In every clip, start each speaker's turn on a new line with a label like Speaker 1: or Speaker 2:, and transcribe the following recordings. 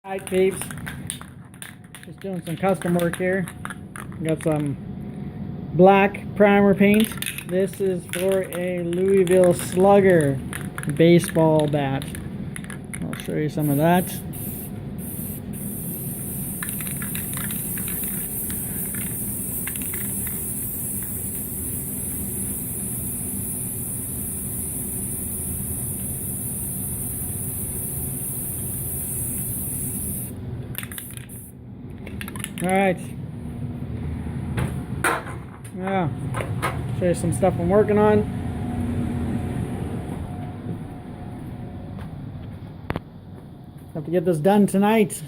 Speaker 1: Hi peeps, just doing some custom work here. Got some black primer paint. This is for a Louisville Slugger baseball bat. I'll show you some of that. Alright. Now, show you some stuff I'm working on. Have to get this done tonight.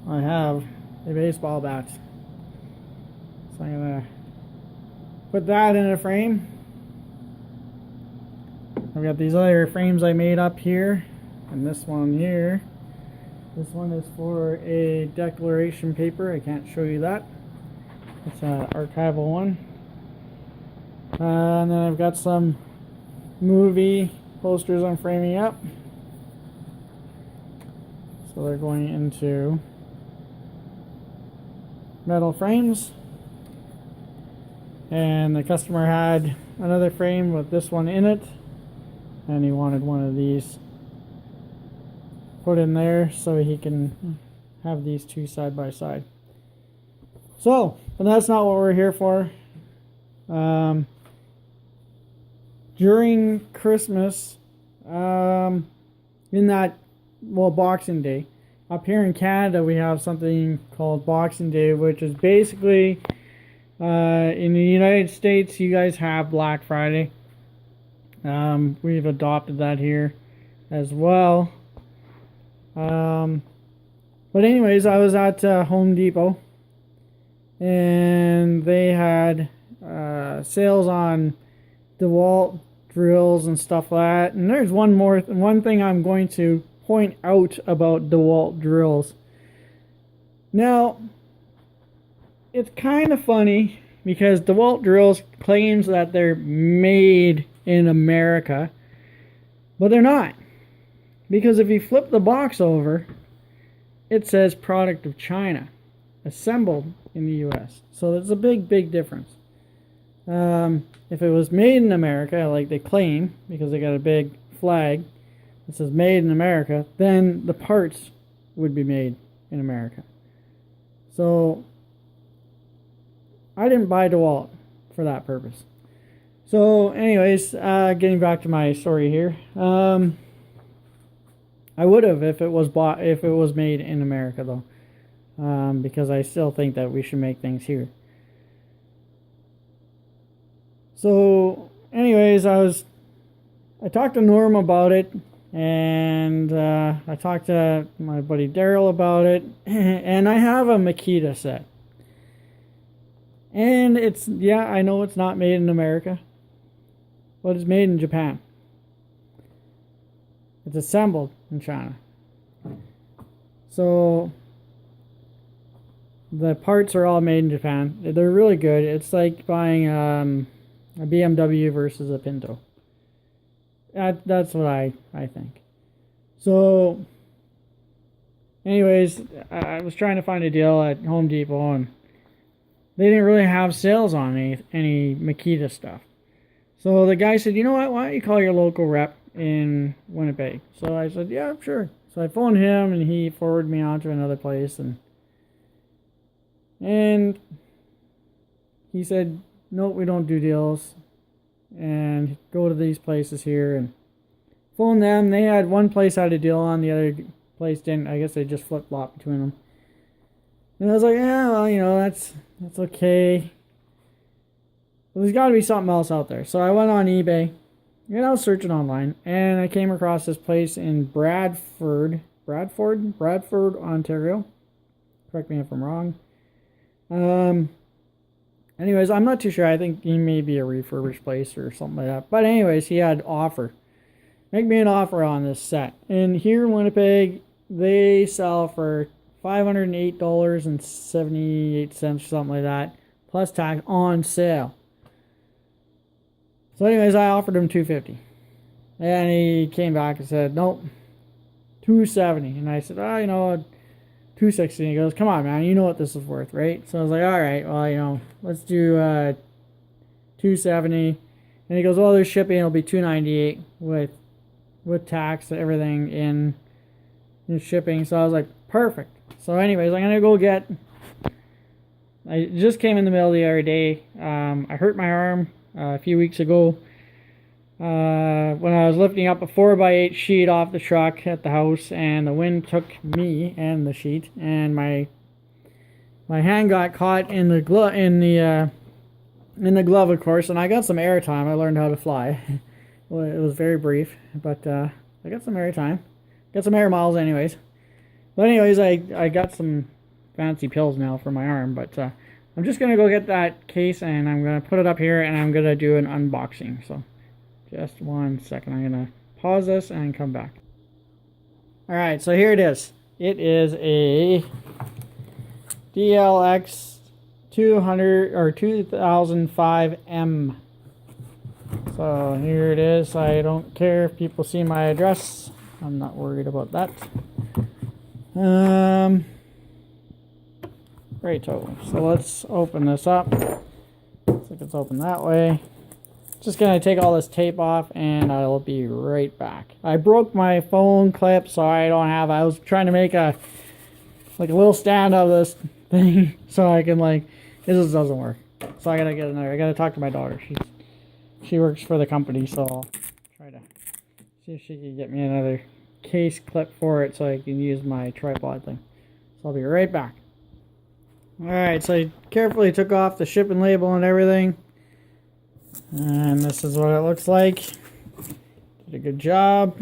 Speaker 1: I have a baseball bat. So I'm gonna put that in a frame. I've got these other frames I made up here, and this one here. This one is for a declaration paper. I can't show you that. It's an archival one. And then I've got some movie posters I'm framing up. So they're going into metal frames. And the customer had another frame with this one in it, and he wanted one of these put in there so he can have these two side by side. So, but that's not what we're here for. During Christmas, in that, well, Boxing Day, up here in Canada we have something called Boxing Day, which is basically, in the United States you guys have Black Friday. We've adopted that here as well. But anyways, I was at Home Depot, and they had sales on DeWalt drills and stuff like that. And there's one thing I'm going to point out about DeWalt drills. Now, it's kind of funny because DeWalt drills claims that they're made in America, but they're not. Because if you flip the box over, it says product of China, assembled in the US. So there's a big difference. If it was made in America, like they claim, because they got a big flag that says made in America, then the parts would be made in America. So I didn't buy DeWalt for that purpose. So anyways, getting back to my story here. I would have if it was made in America though, because I still think that we should make things here. So, anyways, I talked to Norm about it, and I talked to my buddy Daryl about it, and I have a Makita set, and I know it's not made in America, but it's made in Japan. It's assembled in China. So the parts are all made in Japan. They're really good. It's like buying a BMW versus a Pinto. That's what I think. So anyways, I was trying to find a deal at Home Depot, and they didn't really have sales on any Makita stuff. So the guy said, you know what, why don't you call your local rep in Winnipeg? So I said, yeah, sure. So I phoned him, and he forwarded me on to another place, and he said, no, we don't do deals, and go to these places here, and phone them. They had one place had a deal on, the other place didn't. I guess they just flip-flopped between them. And I was like, yeah, well, you know, that's okay. Well, there's got to be something else out there. So I went on eBay, and I was searching online, and I came across this place in Bradford, Ontario. Correct me if I'm wrong. Anyways, I'm not too sure. I think he may be a refurbished place or something like that. But anyways, he had offer. Make me an offer on this set. And here in Winnipeg, they sell for $508.78, something like that, plus tax, on sale. So anyways, I offered him $250, and he came back and said, nope, 270. And I said, oh, you know, 260. And he goes, come on, man, you know what this is worth, right? So I was like, all right, well, you know, let's do 270. And he goes, well, there's shipping, it'll be 298 with tax and everything in shipping. So I was like, perfect. So anyways, I'm gonna go get, I just came in the mail the other day. I hurt my arm a few weeks ago when I was lifting up a 4x8 sheet off the truck at the house, and the wind took me and the sheet, and my hand got caught in the glove, in the glove, of course. And I got some air time. I learned how to fly. Well, it was very brief, but I got some air time, got some air miles, anyways. But anyways, I got some fancy pills now for my arm, but I'm just gonna go get that case and I'm gonna put it up here and I'm gonna do an unboxing. So just 1 second, I'm gonna pause this and come back. All right, so here it is. It is a DLX2005M. So here it is. I don't care if people see my address. I'm not worried about that. Right, so let's open this up. Looks like it's open that way. Just gonna take all this tape off and I'll be right back. I broke my phone clip, so I don't have, I was trying to make a little stand of this thing so I can, like, this just doesn't work. So I gotta get another, I gotta talk to my daughter. She works for the company, so I'll try to see if she can get me another case clip for it so I can use my tripod thing. So I'll be right back. Alright, so I carefully took off the shipping label and everything. And this is what it looks like. Did a good job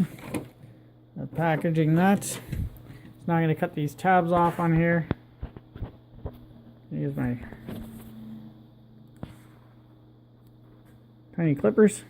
Speaker 1: of packaging that. So now I'm going to cut these tabs off on here. Use my tiny clippers.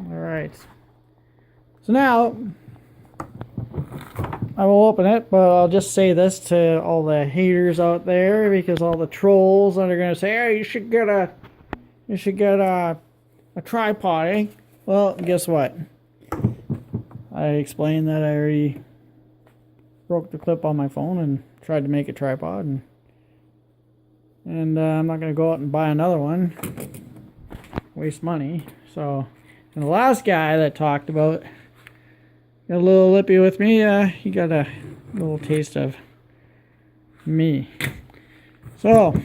Speaker 1: Alright, so now I will open it, but I'll just say this to all the haters out there, because all the trolls that are going to say, hey, you should get a tripod, eh? Well, guess what? I explained that I already broke the clip on my phone and tried to make a tripod, and I'm not going to go out and buy another one, waste money. So, and the last guy that talked about got a little lippy with me, he got a little taste of me. So,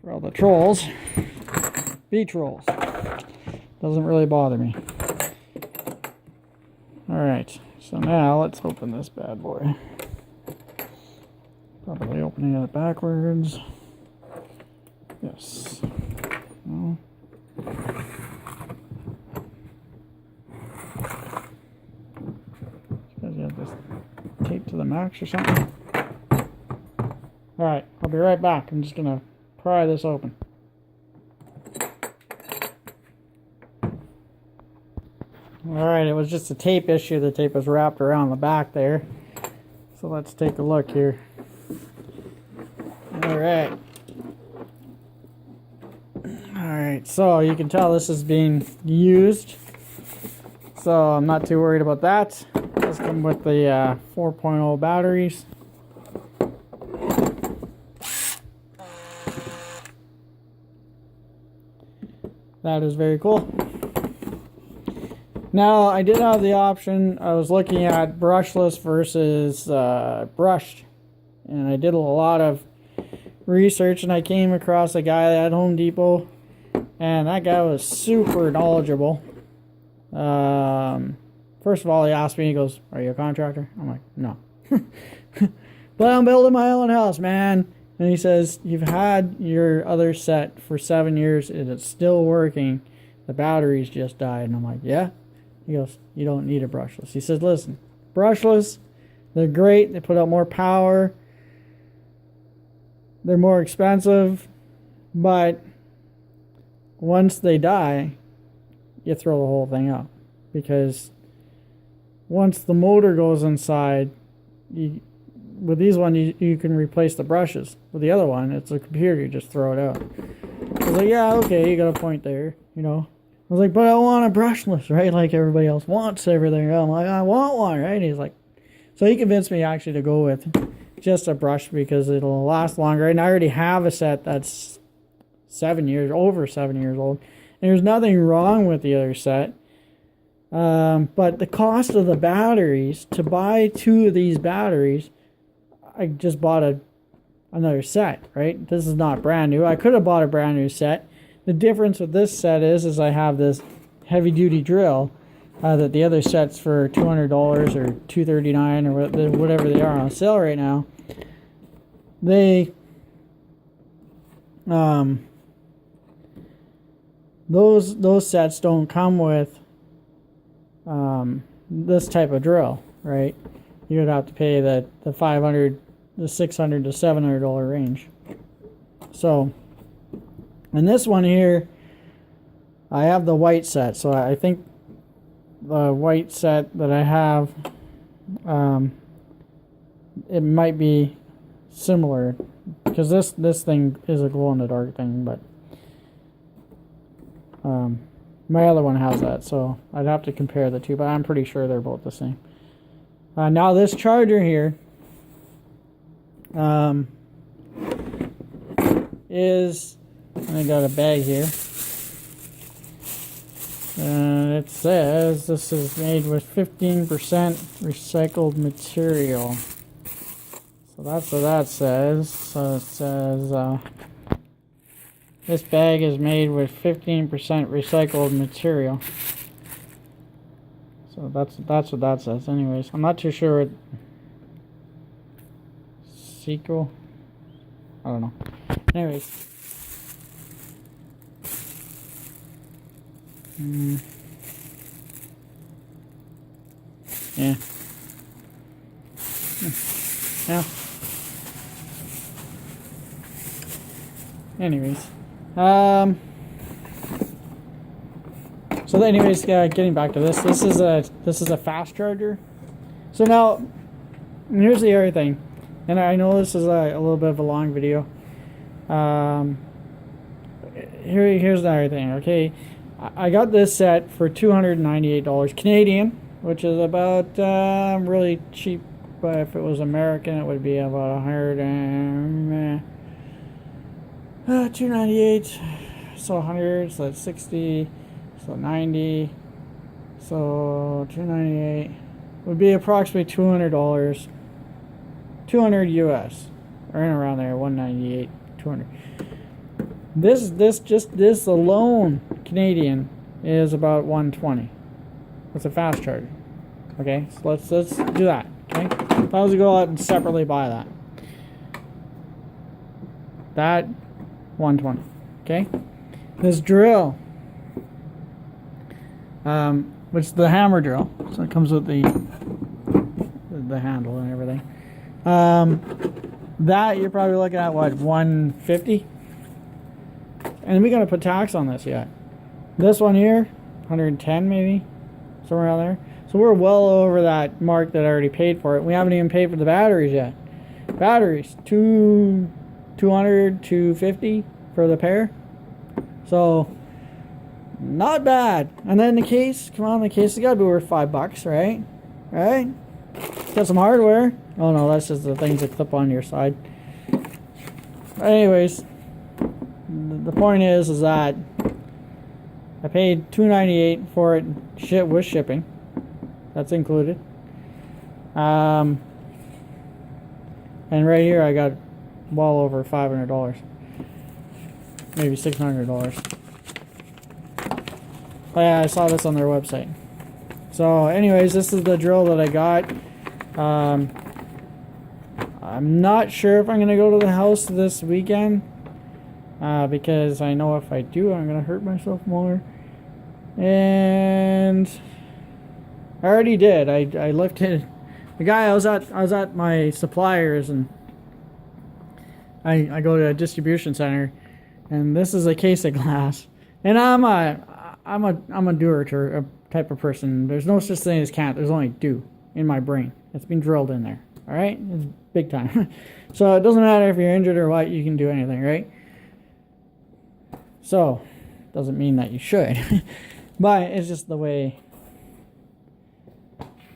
Speaker 1: for all the trolls, be trolls. Doesn't really bother me. Alright, so now let's open this bad boy. Probably opening it backwards. Yes. No. Because you have this taped to the max or something. Alright, I'll be right back. I'm just gonna pry this open. Alright, it was just a tape issue. The tape was wrapped around the back there. So let's take a look here. Alright. Alright, so you can tell this is being used. So I'm not too worried about that. It does come with the 4.0 batteries. That is very cool. Now, I did have the option. I was looking at brushless versus brushed. And I did a lot of research, and I came across a guy at Home Depot. And that guy was super knowledgeable. First of all, he asked me, he goes, "Are you a contractor?" I'm like, "No." "But I'm building my own house, man. And he says, you've had your other set for 7 years and it's still working. The batteries just died. And I'm like, yeah. He goes, you don't need a brushless. He says, listen, brushless, they're great. They put out more power. They're more expensive. But once they die, you throw the whole thing out. Because once the motor goes inside, with these one, you can replace the brushes. With the other one, it's a computer, you just throw it out. I was like, yeah, okay, you got a point there, you know. I was like, but I want a brushless, right? Like everybody else wants everything. I'm like, I want one, right? And he's like, so he convinced me actually to go with just a brush because it'll last longer. And I already have a set that's over 7 years old. And there's nothing wrong with the other set. But the cost of the batteries, to buy 2 of these batteries, I just bought another set, right? This is not brand new. I could have bought a brand new set. The difference with this set is I have this heavy duty drill that the other set's for $200 or $239 or whatever they are on sale right now. Those sets don't come with this type of drill, right? You would have to pay the $500, the $600 to $700 range. So, and this one here, I have the white set. So I think the white set that I have, it might be similar because this thing is a glow in the dark thing, but my other one has that, so I'd have to compare the two, but I'm pretty sure they're both the same. Now this charger here is, I got a bag here, and it says this is made with 15% recycled material. So that's what that says. So it says this bag is made with 15% recycled material. So that's what that says. Anyways, I'm not too sure what sequel. I don't know. Anyways. Yeah. Yeah. Anyways. So anyways, getting back to this. This is a fast charger. So now, here's the other thing. And I know this is a little bit of a long video. Here's the other thing, okay? I got this set for $298 Canadian, which is about really cheap. But if it was American, it would be about $298. So 100, so that's 60, so 90, so 298 would be approximately $200. 200 US, or in around there, 198, 200. This alone Canadian is about 120. It's a fast charger. Okay, so let's do that. Okay, if I was to go out and separately buy that 120. Okay, this drill, which is the hammer drill, so it comes with the handle and everything. That you're probably looking at what, 150, and we gotta put tax on this yet. This one here, 110 maybe, somewhere around there. So we're well over that mark that I already paid for it. We haven't even paid for the batteries yet. Batteries, 200, 250 for the pair. So not bad. And then the case, come on, the case has got to be worth $5, right? Right? Got some hardware. Oh no, that's just the things that clip on your side. But anyways, the point is that I paid $298 for it, shit with shipping. That's included. And right here I got well over $500. Maybe $600. Oh yeah, I saw this on their website. So anyways, this is the drill that I got. I'm not sure if I'm going to go to the house this weekend. Because I know if I do, I'm going to hurt myself more. And I already did. I lifted the guy. I was at my suppliers, and I go to a distribution center, and this is a case of glass. And I'm a doer type of person. There's no such thing as can't. There's only do in my brain. It's been drilled in there. All right, it's big time. So it doesn't matter if you're injured or what. You can do anything, right? So doesn't mean that you should, but it's just the way.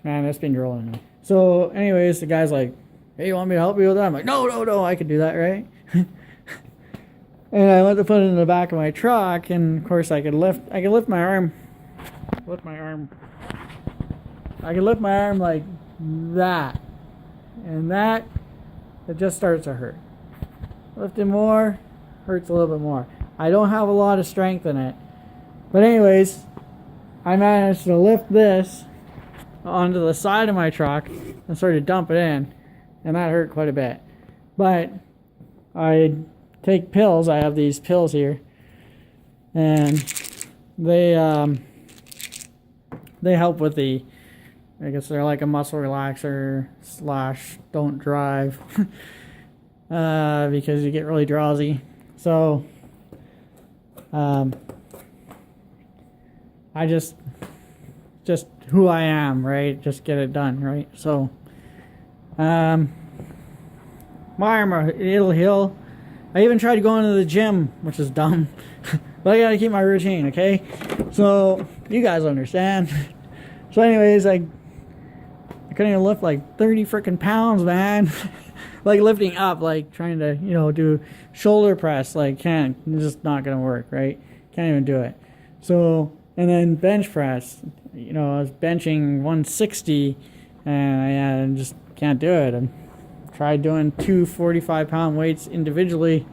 Speaker 1: Man, it's been drilled in me. So, anyways, the guy's like, "Hey, you want me to help you with that?" I'm like, "No, I can do that, right?" And I went to put it in the back of my truck, and of course I could lift my arm. I could lift my arm like that. And that, it just starts to hurt. Lifting more, hurts a little bit more. I don't have a lot of strength in it. But anyways, I managed to lift this onto the side of my truck and sort of dump it in. And that hurt quite a bit. But I take pills. I have these pills here. And they help with the, I guess they're like a muscle relaxer / don't drive because you get really drowsy. So I just who I am, right? Just get it done, right? So my arm, it'll heal. I even tried going to the gym, which is dumb, but I gotta keep my routine, okay? So you guys understand. So anyways, I couldn't even lift like 30 freaking pounds, man. Like lifting up, like trying to, do shoulder press, like it's just not gonna work, right? Can't even do it. So, and then bench press, I was benching 160 and I just can't do it. I tried doing 2 45-pound weights individually,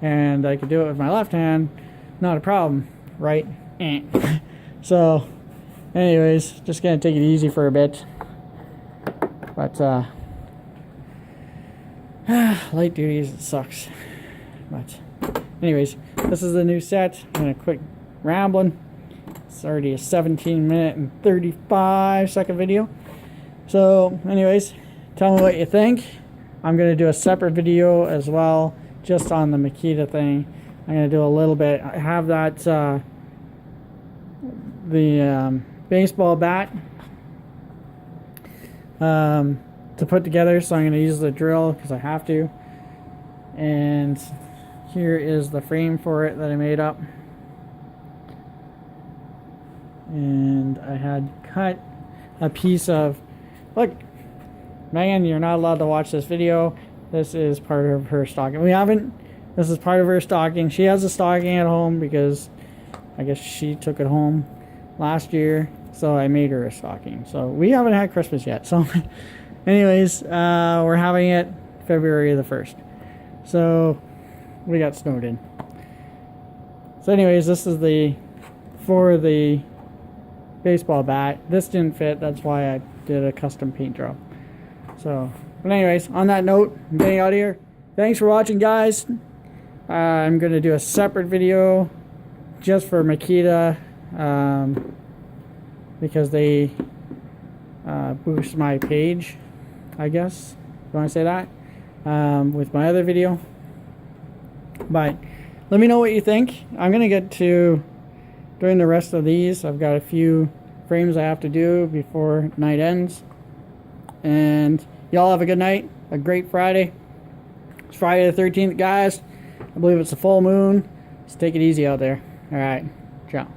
Speaker 1: and I could do it with my left hand, not a problem, right? So anyways, just gonna take it easy for a bit. But light duties, it sucks. But anyways, this is the new set. I'm gonna quit rambling. It's already a 17-minute and 35-second video. So anyways, tell me what you think. I'm gonna do a separate video as well, just on the Makita thing. I'm gonna do a little bit. I have that the baseball bat to put together, so I'm going to use the drill because I have to. And here is the frame for it that I made up. And I had cut a piece of, look, Megan, you're not allowed to watch this video. This is part of her stocking. This is part of her stocking. She has a stocking at home because I guess she took it home last year. So I made her a stocking. So we haven't had Christmas yet. So anyways, we're having it February the 1st. So we got snowed in. So anyways, this is for the baseball bat. This didn't fit. That's why I did a custom paint job. So, but anyways, on that note, I'm getting out of here. Thanks for watching, guys. I'm going to do a separate video just for Makita. Because they boost my page, I guess, if you want to say that, with my other video. But let me know what you think. I'm going to get to doing the rest of these. I've got a few frames I have to do before night ends. And y'all have a good night, a great Friday. It's Friday the 13th, guys. I believe it's a full moon. Just take it easy out there. All right, ciao.